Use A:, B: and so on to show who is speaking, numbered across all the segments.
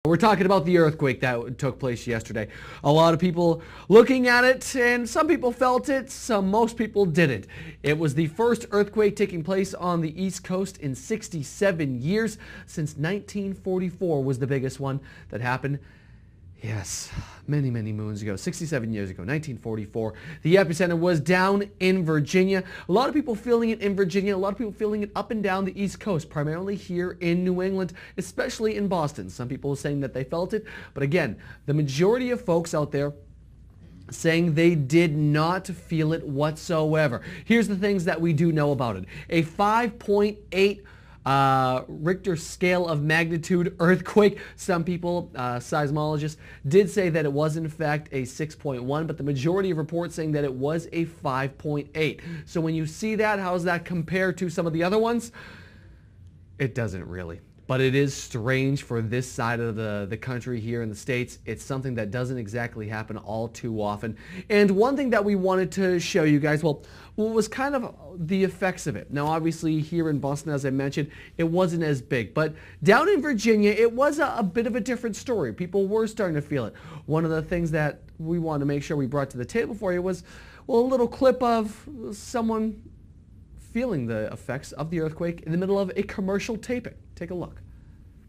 A: We're talking about the earthquake that took place yesterday. A lot of people looking at it, and some people felt it, most people didn't. It was the first earthquake taking place on the East Coast in 67 years. Since 1944 was the biggest one that happened. Yes, many moons ago, 67 years ago, 1944. The epicenter was down in Virginia. A lot of people feeling it in Virginia, a lot of people feeling it up and down the East Coast, primarily here in New England, especially in Boston. Some people are saying that they felt it, but again, the majority of folks out there saying they did not feel it whatsoever. Here's the things that we do know about it. A 5.8 Richter scale of magnitude earthquake. Some people, seismologists, did say that it was in fact a 6.1, but the majority of reports saying that it was a 5.8. So when you see that, how does that compare to some of the other ones? It doesn't really. But it is strange for this side of the country here in the States. It's something that doesn't exactly happen all too often. And one thing that we wanted to show you guys, well, was kind of the effects of it. Now, obviously, here in Boston, as I mentioned, it wasn't as big. But down in Virginia, it was a bit of a different story. People were starting to feel it. One of the things that we wanted to make sure we brought to the table for you was, well, a little clip of someone feeling the effects of the earthquake in the middle of a commercial taping. Take a look.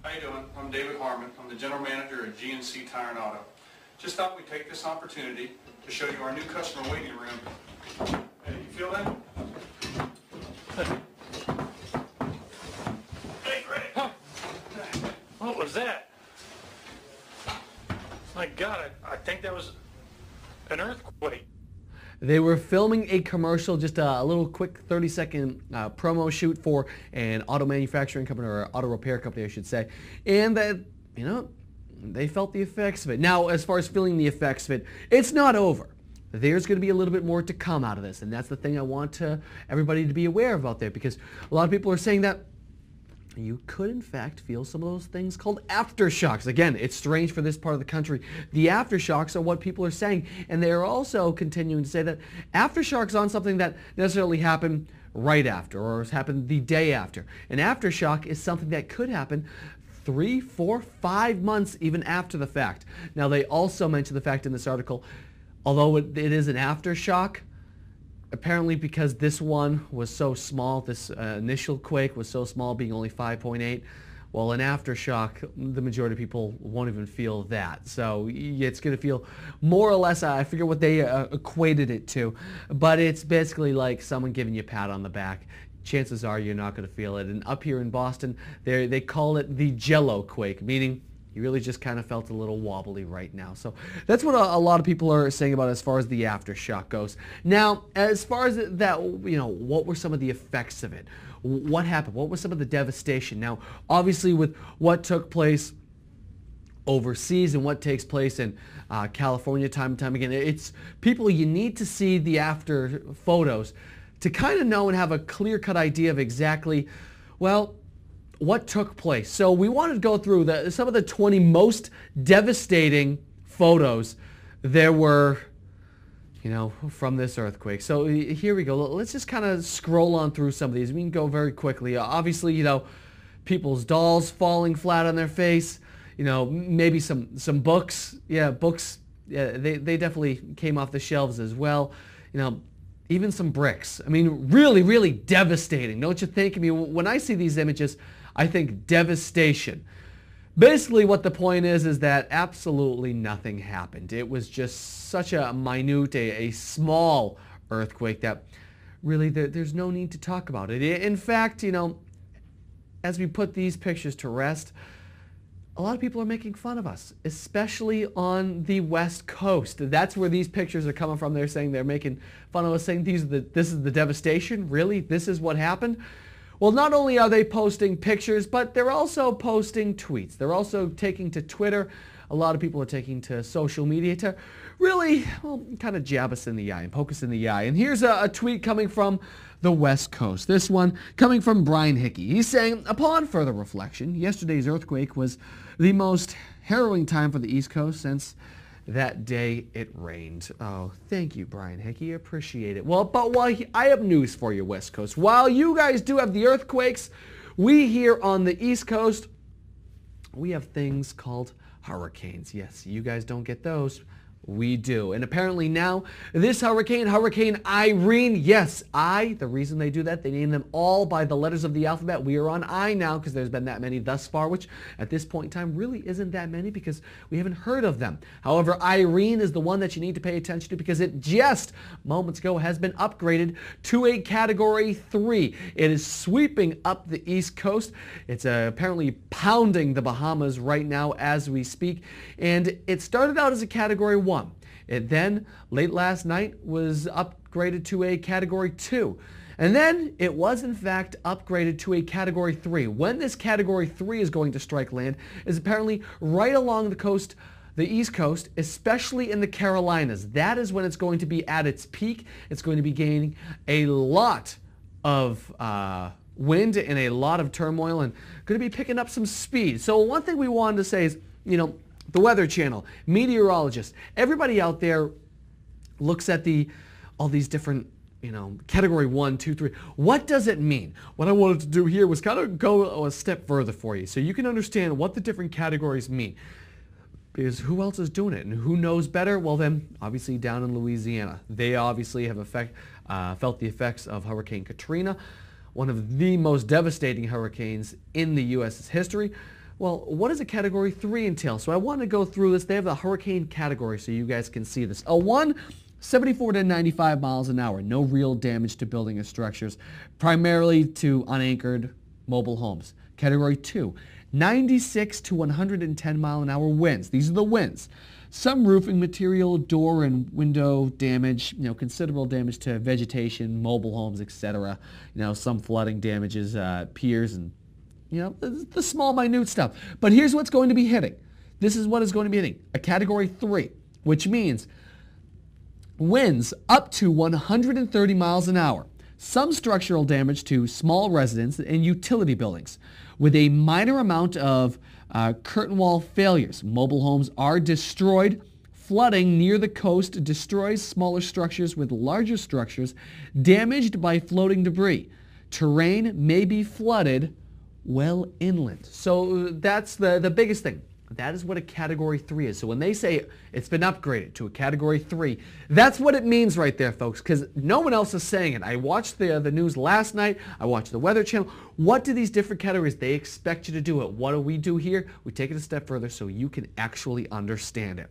B: How you doing? I'm David Harmon. I'm the general manager at GNC Tire and Auto. Just thought we'd take this opportunity to show you our new customer waiting room. Hey, you feel that? Hey, Greg!
C: Huh? What was that? My God, I think that was an earthquake.
A: They were filming a commercial, just a little quick 30-second promo shoot for an auto manufacturing company, or auto repair company, I should say. And that, you know, they felt the effects of it. Now, as far as feeling the effects of it, it's not over. There's going to be a little bit more to come out of this, and that's the thing I want everybody to be aware of out there, because a lot of people are saying that you could, in fact, feel some of those things called aftershocks. Again, it's strange for this part of the country. The aftershocks are what people are saying, and they are also continuing to say that aftershocks aren't something that necessarily happen right after or has happened the day after. An aftershock is something that could happen 3, 4, 5 months even after the fact. Now, they also mention the fact in this article, although it is an aftershock, apparently because this one was so small, this initial quake was so small, being only 5.8, well, an aftershock, the majority of people won't even feel that. So it's going to feel more or less, I forget what they equated it to, but it's basically like someone giving you a pat on the back. Chances are you're not going to feel it. And up here in Boston, they call it the Jello quake, meaning you really just kind of felt a little wobbly right now. So that's what a lot of people are saying about as far as the aftershock goes. Now, as far as that, you know, what were some of the effects of it? What happened? What was some of the devastation? Now, obviously with what took place overseas and what takes place in California time and time again, it's people, you need to see the after photos to kind of know and have a clear-cut idea of exactly, well, what took place. So we wanted to go through some of the 20 most devastating photos there were, you know, from this earthquake. So here we go. Let's just kind of scroll on through some of these. We can go very quickly. Obviously, you know, people's dolls falling flat on their face. You know, maybe some books. Yeah, books. Yeah, they definitely came off the shelves as well. You know, even some bricks. I mean, really devastating. Don't you think? I mean, when I see these images, I think devastation. Basically what the point is that absolutely nothing happened. It was just such a minute, a small earthquake that really there's no need to talk about it. In fact, you know, as we put these pictures to rest, a lot of people are making fun of us, especially on the West Coast. That's where these pictures are coming from. They're saying they're making fun of us, saying this is the devastation. Really? This is what happened? Well, not only are they posting pictures, but they're also posting tweets. They're also taking to Twitter. A lot of people are taking to social media to really, well, kind of jab us in the eye and poke us in the eye. And here's a tweet coming from the West Coast. This one coming from Brian Hickey. He's saying, upon further reflection, yesterday's earthquake was the most harrowing time for the East Coast since that day it rained. Oh, thank you, Brian Hickey. Appreciate it. Well, but I have news for you, West Coast. While you guys do have the earthquakes, we here on the East Coast we have things called hurricanes. Yes, you guys don't get those. We do. And apparently now, this hurricane, Hurricane Irene, yes, the reason they do that, they name them all by the letters of the alphabet. We are on I now because there's been that many thus far, which at this point in time really isn't that many because we haven't heard of them. However, Irene is the one that you need to pay attention to because it just moments ago has been upgraded to a Category 3. It is sweeping up the East Coast. It's apparently pounding the Bahamas right now as we speak. And it started out as a Category 1. It then, late last night, was upgraded to a Category 2. And then it was, in fact, upgraded to a Category 3. When this Category 3 is going to strike land is apparently right along the coast, the East Coast, especially in the Carolinas. That is when it's going to be at its peak. It's going to be gaining a lot of wind and a lot of turmoil and going to be picking up some speed. So one thing we wanted to say is, the Weather Channel, meteorologists, everybody out there looks at all these different, Category 1, 2, 3. What does it mean? What I wanted to do here was kind of go a step further for you so you can understand what the different categories mean. Because who else is doing it? And who knows better? Well, then, obviously down in Louisiana. They obviously have felt the effects of Hurricane Katrina, one of the most devastating hurricanes in the U.S.'s history. Well, what does a Category 3 entail? So I want to go through this. They have the hurricane category so you guys can see this. A 1, 74 to 95 miles an hour. No real damage to building or structures, primarily to unanchored mobile homes. Category 2, 96 to 110 mile an hour winds. These are the winds. Some roofing material, door and window damage, considerable damage to vegetation, mobile homes, etc. Some flooding damages, piers, and the small, minute stuff. But here's what's going to be hitting. This is what is going to be hitting. A Category 3, which means winds up to 130 miles an hour. Some structural damage to small residences and utility buildings, with a minor amount of curtain wall failures. Mobile homes are destroyed. Flooding near the coast destroys smaller structures with larger structures damaged by floating debris. Terrain may be flooded well inland. So that's the biggest thing. That is what a Category 3 is. So when they say it's been upgraded to a Category 3, that's what it means right there, folks, because no one else is saying it. I watched the news last night. I watched the Weather Channel. What do these different categories, they expect you to do it? What do we do here? We take it a step further so you can actually understand it.